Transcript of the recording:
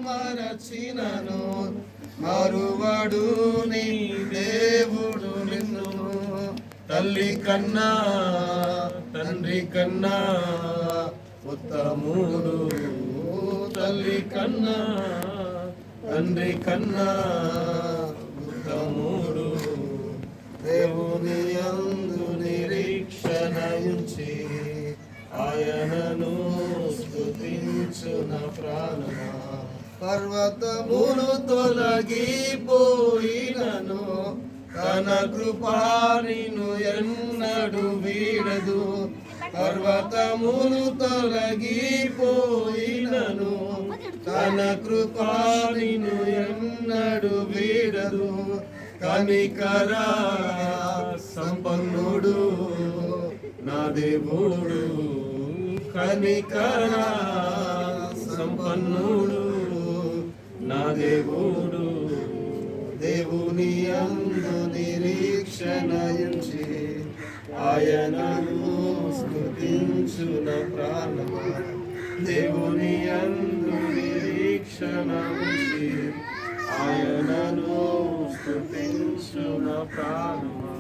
మరచినను మరువడు నీ దేవుడు నిన్ను. తల్లి కన్నా తండ్రి కన్నా ఉత్తముడు, తల్లి కన్నా తండ్రి కన్నా ఉత్తముడు. దేవుని యందు నిరీక్షణ ఉంచి ఆయనను స్తుతించున ప్రాణమా. పర్వతములు తొలగిపోయినను తన కృపా నిన్ను ఎన్నడు వీడదు. పర్వతములు తొలగిపోయినను తన కృపా నిన్ను ఎన్నడు వీడదు. కనికరా సంపన్నుడు నా దేవుడు, కనికరా సంపన్నుడు నా దేవుడు. దేవుని యందు నిరీక్షణ ఉంచి ఆయనను స్తుతించున ప్రాణమా. దేవుని యందు నిరీక్షణ ఉంచి ఆయనను స్తుతించున ప్రాణమా.